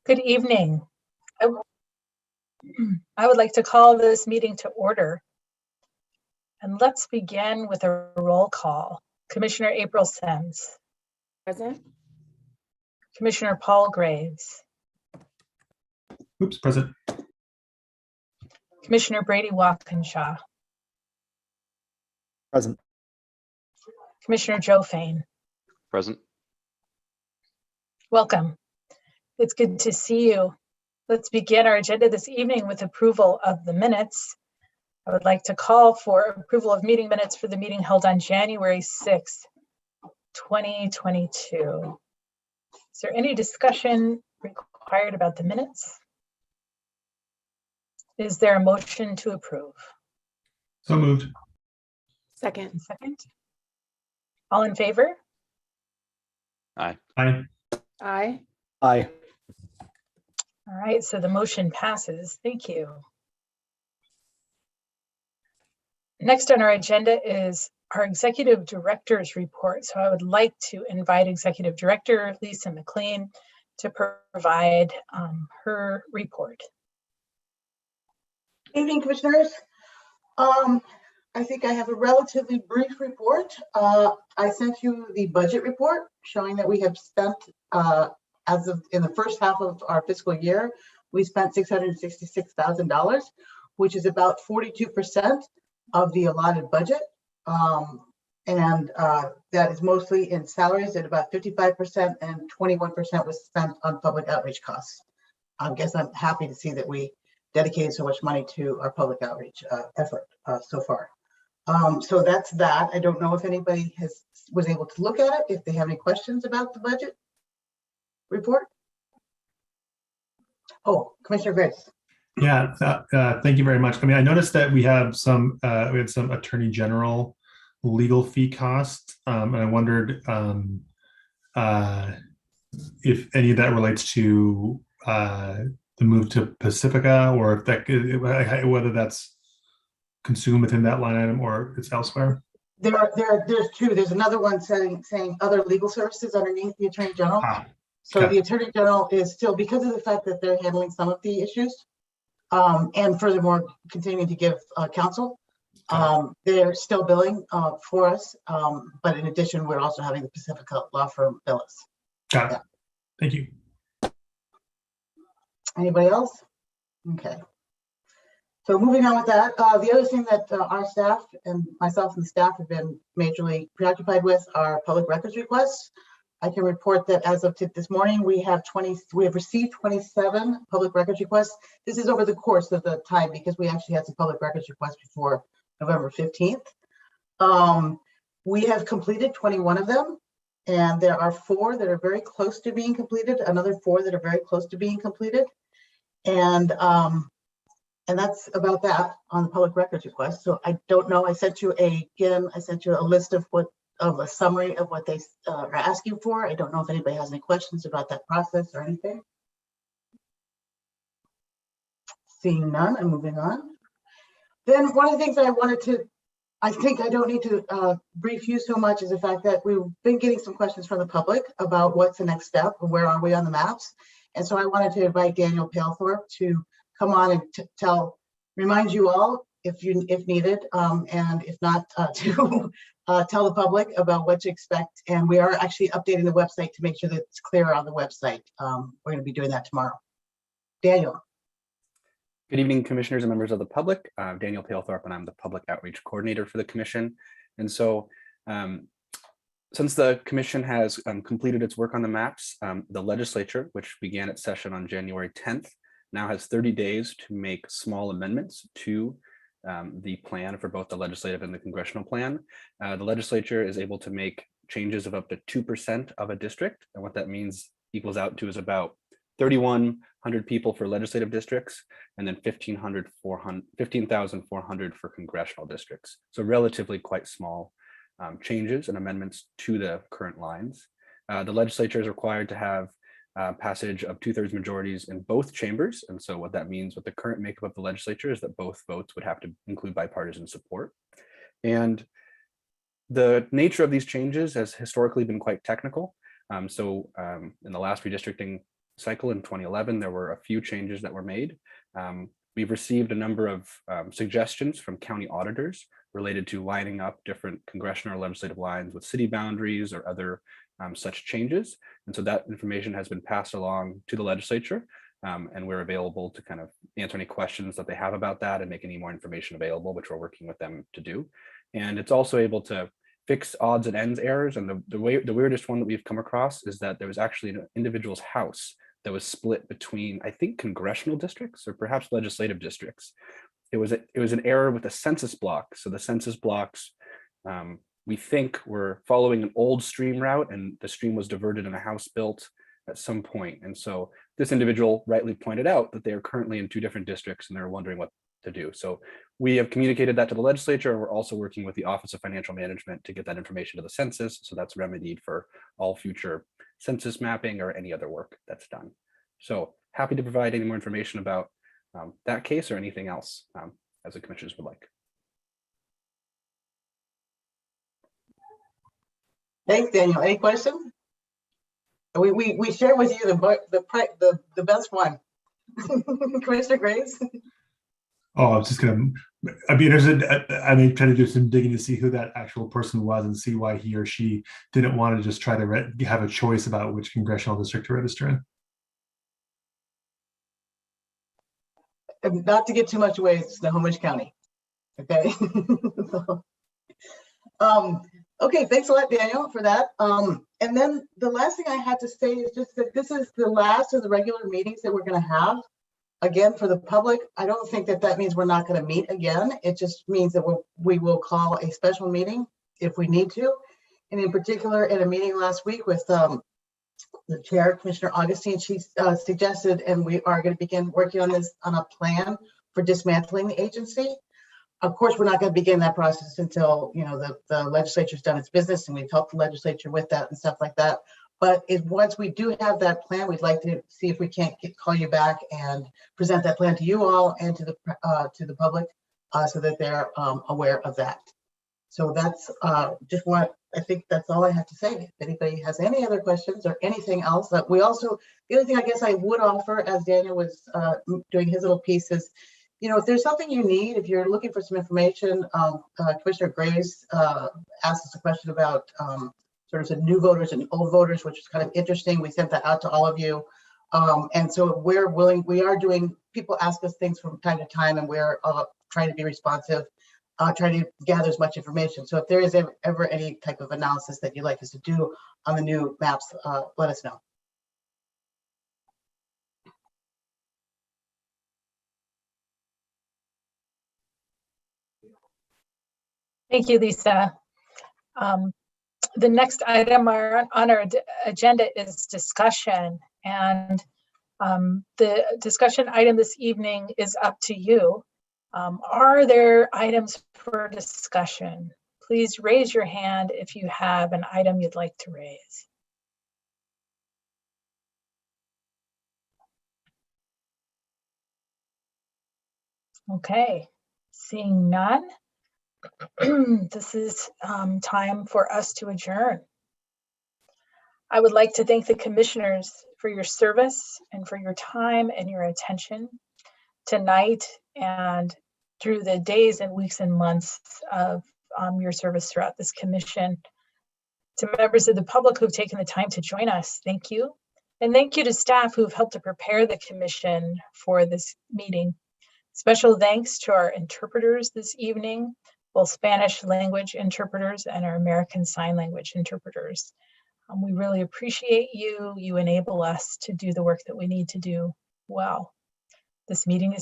Good evening. I would like to call this meeting to order. And let's begin with a roll call. Commissioner April Sims. Present. Commissioner Paul Graves. Present. Commissioner Brady Walkinshaw. Present. Commissioner Joe Fain. Present. Welcome. It's good to see you. Let's begin our agenda this evening with approval of the minutes. I would like to call for approval of meeting minutes for the meeting held on January 6th, 2022. Is there any discussion required about the minutes? Is there a motion to approve? So moved. Second. Second. All in favor? Aye. Aye. Aye. Aye. All right, so the motion passes. Thank you. Next on our agenda is our executive director's report. So I would like to invite Executive Director Lisa McLean to provide her report. Good evening, commissioners. I think I have a relatively brief report. I sent you the budget report showing that we have spent, as of in the first half of our fiscal year, we spent $666,000, which is about 42% of the allotted budget. That is mostly in salaries at about 55%, and 21% was spent on public outreach costs. I guess I'm happy to see that we dedicated so much money to our public outreach effort so far. So that's that. I don't know if anybody was able to look at it, if they have any questions about the budget report. Oh, Commissioner Grace. Yeah, thank you very much. I mean, I noticed that we had some Attorney General legal fee costs, and I wondered if any of that relates to the move to Pacifica, or if that whether that's consumed within that line item or it's elsewhere. There's two. There's another one saying other legal services underneath the Attorney General. So the Attorney General is still, because of the fact that they're handling some of the issues, and furthermore continuing to give counsel, they're still billing for us. But in addition, we're also having the Pacifica law firm bill us. Got it. Thank you. Anybody else? Okay. So moving on with that, the other thing that our staff and myself and the staff have been majorly preoccupied with are public records requests. I can report that as of this morning, we have received 27 public records requests. This is over the course of the time because we actually had some public records requests before November 15th. We have completed 21 of them, and there are 4 that are very close to being completed, another 4 that are very close to being completed. And that's about that on the public records request. So I don't know. I sent you a list of a summary of what they are asking for. I don't know if anybody has any questions about that process or anything. Seeing none, I'm moving on. Then one of the things that I think I don't need to brief you so much is the fact that we've been getting some questions from the public about what's the next step and where are we on the maps. And so I wanted to invite Daniel Palethorpe to come on and remind you all if needed, and if not, to tell the public about what to expect. And we are actually updating the website to make sure that it's clear on the website. We're going to be doing that tomorrow. Daniel. Good evening, commissioners and members of the public. Daniel Palethorpe, and I'm the public outreach coordinator for the commission. And so since the commission has completed its work on the maps, the legislature, which began its session on January 10th, now has 30 days to make small amendments to the plan for both the legislative and the congressional plan. The legislature is able to make changes of up to 2% of a district. And what that means equals out to is about 3,100 people for legislative districts, and then 15,400 for congressional districts. So relatively quite small changes and amendments to the current lines. The legislature is required to have passage of 2/3 majorities in both chambers. And so what that means with the current makeup of the legislature is that both votes would have to include bipartisan support. And the nature of these changes has historically been quite technical. In the last redistricting cycle in 2011, there were a few changes that were made. We've received a number of suggestions from county auditors related to lining up different congressional or legislative lines with city boundaries or other such changes. And so that information has been passed along to the legislature, and we're available to kind of answer any questions that they have about that and make any more information available, which we're working with them to do. And it's also able to fix odds and ends errors. And the weirdest one that we've come across is that there was actually an individual's house that was split between, I think, congressional districts or perhaps legislative districts. It was an error with the census block. So the census blocks, we think, were following an old stream route, and the stream was diverted and a house built at some point. And so this individual rightly pointed out that they are currently in 2 different districts and they're wondering what to do. So we have communicated that to the legislature, and we're also working with the Office of Financial Management to get that information to the census. So that's remedied for all future census mapping or any other work that's done. So happy to provide any more information about that case or anything else as the commissioners would like. Thanks, Daniel. Any questions? We share with you the best one. Commissioner Graves? Oh, I was just gonna, I'd be interested, I may try to do some digging to see who that actual person was and see why he or she didn't want to just try to have a choice about which congressional district to register in. Not to get too much away, it's Snohomish County. Okay. Okay, thanks a lot, Daniel, for that. And then the last thing I had to say is just that this is the last of the regular meetings that we're going to have. Again, for the public, I don't think that means we're not going to meet again. It just means that we will call a special meeting if we need to. And in particular, in a meeting last week with the chair, Commissioner Augustine, she suggested, and we are going to begin working on this, on a plan for dismantling the agency. Of course, we're not going to begin that process until the legislature's done its business, and we've helped the legislature with that and stuff like that. But once we do have that plan, we'd like to see if we can't call you back and present that plan to you all and to the public, so that they're aware of that. So that's I think that's all I have to say. If anybody has any other questions or anything else, that the other thing I guess I would offer, as Daniel was doing his little piece, is, if there's something you need, if you're looking for some information, Commissioner Graves asked us a question about sort of some new voters and old voters, which is kind of interesting. We sent that out to all of you. And so people ask us things from time to time, and we're trying to be responsive, trying to gather as much information. So if there is ever any type of analysis that you'd like us to do on the new maps, let us know. Thank you, Lisa. The next item on our agenda is discussion, and the discussion item this evening is up to you. Are there items for discussion? Please raise your hand if you have an item you'd like to raise. Okay, seeing none. This is time for us to adjourn. I would like to thank the commissioners for your service and for your time and your attention tonight and through the days and weeks and months of your service throughout this commission. To members of the public who've taken the time to join us, thank you. And thank you to staff who've helped to prepare the commission for this meeting. Special thanks to our interpreters this evening, both Spanish language interpreters and our American Sign Language interpreters. We really appreciate you. You enable us to do the work that we need to do well. This meeting is now